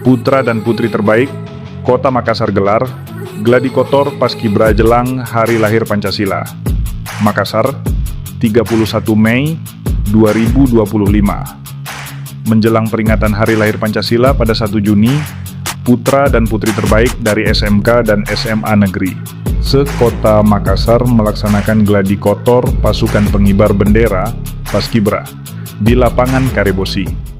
putra dan putri terbaik, Kota Makassar Gelar, Gladi kotor Paskibra jelang Hari Lahir Pancasila. Makassar, 31 Mei 2025. Menjelang peringatan Hari Lahir Pancasila pada 1 Juni, putra dan putri terbaik dari SMK dan SMA Negeri, se-Kota Makassar melaksanakan Gladi kotor Pasukan Pengibar Bendera, Paskibra, di Lapangan Karebosi.